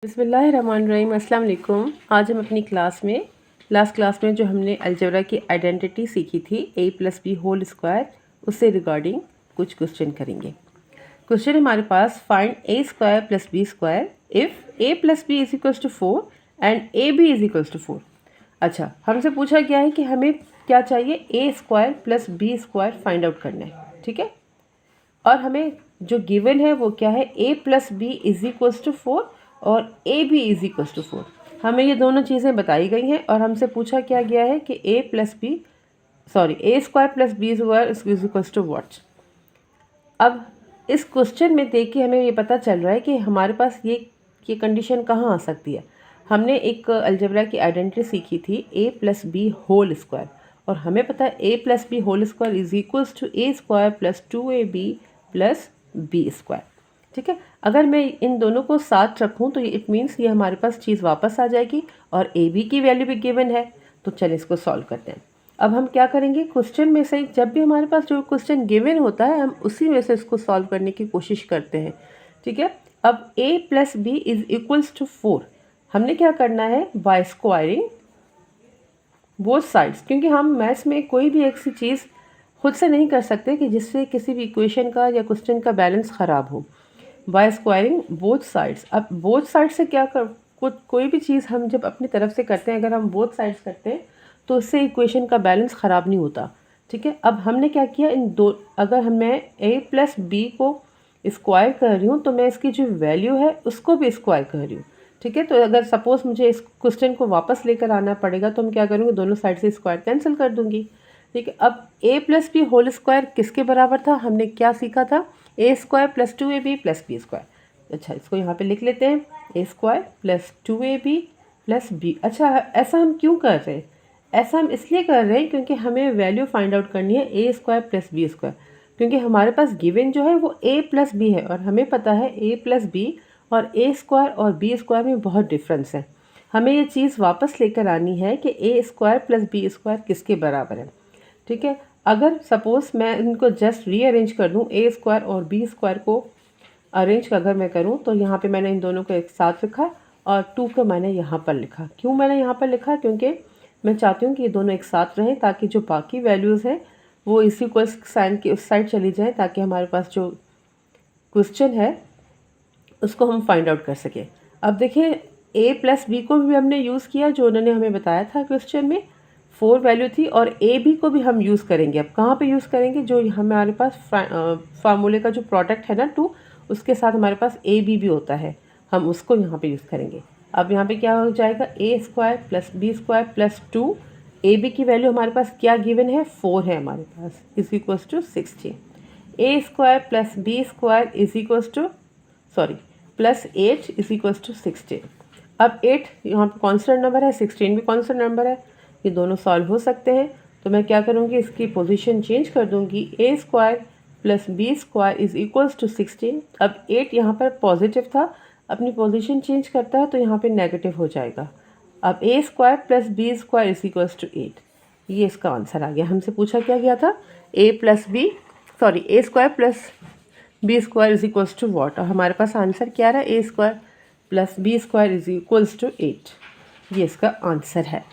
बिस्मिल्लाहिर्रहमानिर्रहीम, अस्सलाम वालेकुम। आज हम अपनी लास्ट क्लास में जो हमने अलजेब्रा की आइडेंटिटी सीखी थी a+b² उससे रिगार्डिंग कुछ क्वेश्चन करेंगे। क्वेश्चन हमारे पास find a² + b² if a+b = 4 and ab = 4। अच्छा, हमसे पूछा गया है कि हमें क्या चाहिए, a² + b² फाइंड आउट करना है, ठीक है। और हमें जो गिवन है वो क्या है, a + b = 4 और ab = 4। हमें ये दोनों चीज़ें बताई गई हैं और हमसे पूछा क्या गया है कि a² + b² = व्हाट। अब इस क्वेश्चन में देख के हमें ये पता चल रहा है कि हमारे पास ये कंडीशन कहाँ आ सकती है। हमने एक अलजेब्रा की आइडेंटिटी सीखी थी a + b² और हमें पता है a + b² = a² + 2ab + b², ठीक है। अगर मैं इन दोनों को साथ रखूं तो इट मीन्स ये हमारे पास चीज़ वापस आ जाएगी और ए बी की वैल्यू भी गिवन है। तो चलिए इसको सॉल्व करते हैं। अब हम क्या करेंगे, क्वेश्चन में से जब भी हमारे पास जो क्वेश्चन गिवन होता है हम उसी में से इसको सॉल्व करने की कोशिश करते हैं, ठीक है। अब a + b = 4 हमने क्या करना है, बाय स्क्वायरिंग बोथ साइड्स, क्योंकि हम मैथ्स में कोई भी ऐसी चीज़ खुद से नहीं कर सकते कि जिससे किसी भी इक्वेशन का या क्वेश्चन का बैलेंस ख़राब हो। By squaring both sides. अब बोथ साइड से क्या कर कोई भी चीज़ हम जब अपनी तरफ से करते हैं, अगर हम बोथ साइड्स करते हैं तो उससे इक्वेशन का बैलेंस ख़राब नहीं होता, ठीक है। अब हमने क्या किया, इन दो, अगर मैं a + b को स्क्वायर कर रही हूँ तो मैं इसकी जो वैल्यू है उसको भी स्क्वायर कर रही हूँ, ठीक है। तो अगर सपोज़ मुझे इस क्वेश्चन को वापस लेकर आना पड़ेगा तो हम क्या करूँगी, दोनों साइड से स्क्वायर कैंसिल कर दूँगी, ठीक है। अब a + b² किसके बराबर था, हमने क्या सीखा था, a² + 2ab + b²। अच्छा, इसको यहाँ पे लिख लेते हैं, a² + 2ab + b। अच्छा, ऐसा हम क्यों कर रहे हैं, ऐसा हम इसलिए कर रहे हैं क्योंकि हमें वैल्यू फाइंड आउट करनी है a² + b², क्योंकि हमारे पास गिवन जो है वो a + b है और हमें पता है a + b और a² और b² में बहुत डिफरेंस है। हमें ये चीज़ वापस लेकर आनी है कि a² + b² किसके बराबर है, ठीक है। अगर सपोज़ मैं इनको जस्ट रीअरेंज कर दूँ, a² और b² को अरेंज अगर मैं करूँ तो यहाँ पे मैंने इन दोनों को एक साथ लिखा और 2 को मैंने यहाँ पर लिखा। क्यों मैंने यहाँ पर लिखा, क्योंकि मैं चाहती हूँ कि ये दोनों एक साथ रहें ताकि जो बाकी वैल्यूज़ हैं वो इसी को साइन की उस साइड चली जाएँ, ताकि हमारे पास जो क्वेश्चन है उसको हम फाइंड आउट कर सकें। अब देखिए, a + b को भी हमने यूज़ किया जो उन्होंने हमें बताया था क्वेश्चन में, 4 वैल्यू थी, और ए बी को भी हम यूज़ करेंगे। अब कहाँ पे यूज़ करेंगे, जो हमारे पास फार्मूले का जो प्रोडक्ट है ना 2, उसके साथ हमारे पास ए बी भी होता है, हम उसको यहाँ पे यूज़ करेंगे। अब यहाँ पे क्या हो जाएगा, a² + b² + 2, ए बी की वैल्यू हमारे पास क्या गिवन है, 4 है हमारे पास, = 16। a² + b² +8 = 16। अब 8 यहाँ पे कांस्टेंट नंबर है, 16 भी कांस्टेंट नंबर है, ये दोनों सॉल्व हो सकते हैं। तो मैं क्या करूँगी, इसकी पोजीशन चेंज कर दूँगी, a² + b² = 16। अब 8 यहाँ पर पॉजिटिव था, अपनी पोजीशन चेंज करता है तो यहाँ पे नेगेटिव हो जाएगा। अब a² + b² = 8, ये इसका आंसर आ गया। हमसे पूछा क्या गया था, a² + b² = व्हाट, और हमारे पास आंसर क्या रहा, a² + b² = 8, ये इसका आंसर है।